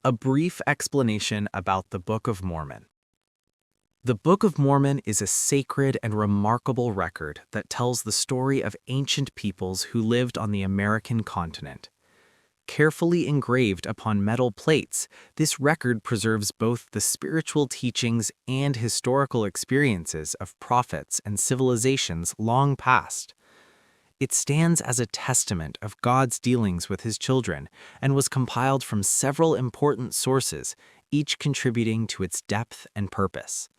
A brief explanation about the Book of Mormon. The Book of Mormon is a sacred and remarkable record that tells the story of ancient peoples who lived on the American continent. Carefully engraved upon metal plates, this record preserves both the spiritual teachings and historical experiences of prophets and civilizations long past. It stands as a testament of God's dealings with his children and was compiled from several important sources, each contributing to its depth and purpose.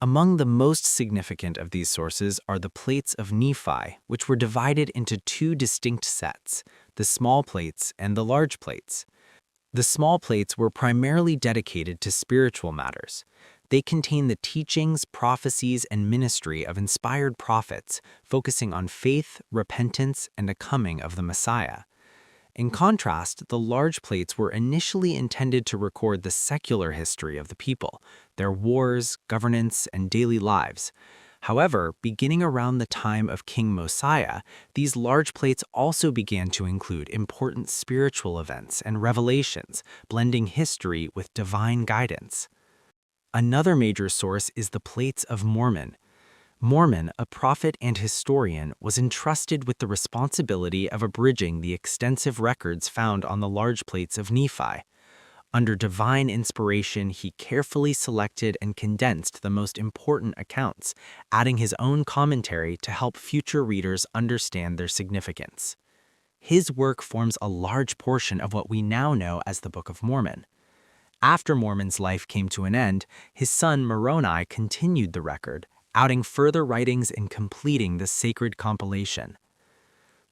Among the most significant of these sources are the plates of Nephi, which were divided into two distinct sets, the small plates and the large plates. The small plates were primarily dedicated to spiritual matters. They contain the teachings, prophecies, and ministry of inspired prophets, focusing on faith, repentance, and a coming of the Messiah. In contrast, the large plates were initially intended to record the secular history of the people, their wars, governance, and daily lives. However, beginning around the time of King Mosiah, these large plates also began to include important spiritual events and revelations, blending history with divine guidance. Another major source is the Plates of Mormon. Mormon, a prophet and historian, was entrusted with the responsibility of abridging the extensive records found on the large plates of Nephi. Under divine inspiration, he carefully selected and condensed the most important accounts, adding his own commentary to help future readers understand their significance. His work forms a large portion of what we now know as the Book of Mormon. After Mormon's life came to an end, his son Moroni continued the record, adding further writings and completing the sacred compilation.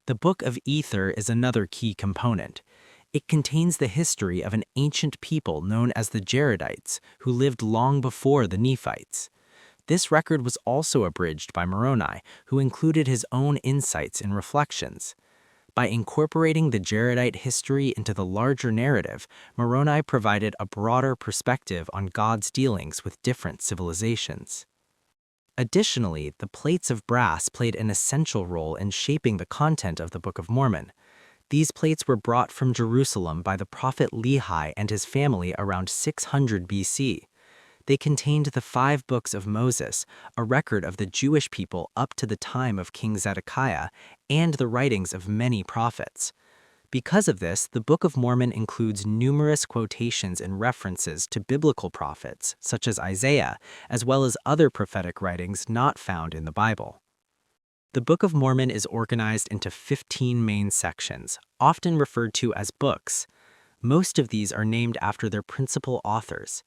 The Book of Ether is another key component. It contains the history of an ancient people known as the Jaredites, who lived long before the Nephites. This record was also abridged by Moroni, who included his own insights and reflections. By incorporating the Jaredite history into the larger narrative, Moroni provided a broader perspective on God's dealings with different civilizations. Additionally, the plates of brass played an essential role in shaping the content of the Book of Mormon. These plates were brought from Jerusalem by the prophet Lehi and his family around 600 BC. They contained the 5 books of Moses, a record of the Jewish people up to the time of King Zedekiah, and the writings of many prophets. Because of this, the Book of Mormon includes numerous quotations and references to biblical prophets, such as Isaiah, as well as other prophetic writings not found in the Bible. The Book of Mormon is organized into 15 main sections, often referred to as books. Most of these are named after their principal authors.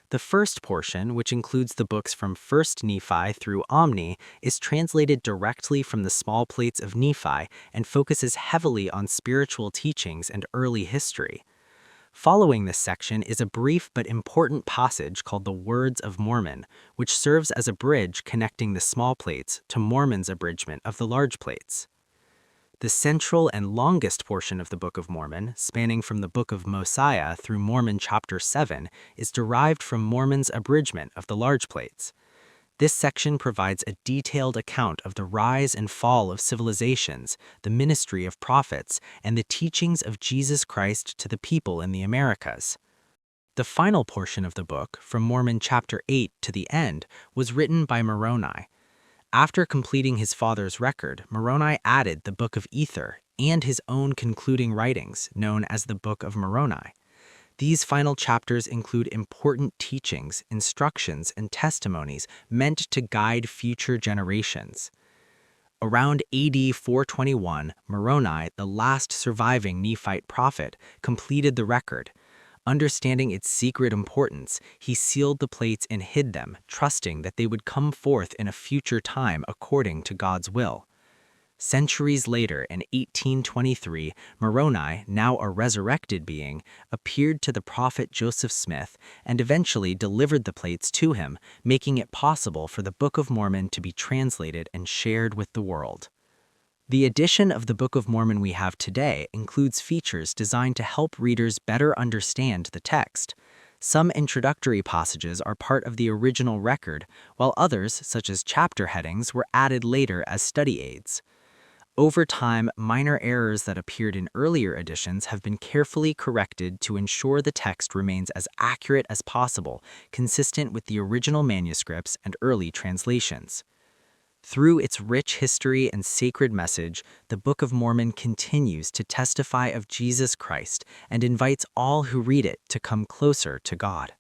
The first portion, which includes the books from 1st Nephi through Omni, is translated directly from the small plates of Nephi and focuses heavily on spiritual teachings and early history. Following this section is a brief but important passage called the Words of Mormon, which serves as a bridge connecting the small plates to Mormon's abridgment of the large plates. The central and longest portion of the Book of Mormon, spanning from the Book of Mosiah through Mormon chapter 7, is derived from Mormon's abridgment of the large plates. This section provides a detailed account of the rise and fall of civilizations, the ministry of prophets, and the teachings of Jesus Christ to the people in the Americas. The final portion of the book, from Mormon chapter 8 to the end, was written by Moroni. After completing his father's record, Moroni added the Book of Ether and his own concluding writings, known as the Book of Moroni. These final chapters include important teachings, instructions, and testimonies meant to guide future generations. Around AD 421, Moroni, the last surviving Nephite prophet, completed the record. Understanding its secret importance, he sealed the plates and hid them, trusting that they would come forth in a future time according to God's will. Centuries later, in 1823, Moroni, now a resurrected being, appeared to the prophet Joseph Smith and eventually delivered the plates to him, making it possible for the Book of Mormon to be translated and shared with the world. The edition of the Book of Mormon we have today includes features designed to help readers better understand the text. Some introductory passages are part of the original record, while others, such as chapter headings, were added later as study aids. Over time, minor errors that appeared in earlier editions have been carefully corrected to ensure the text remains as accurate as possible, consistent with the original manuscripts and early translations. Through its rich history and sacred message, the Book of Mormon continues to testify of Jesus Christ and invites all who read it to come closer to God.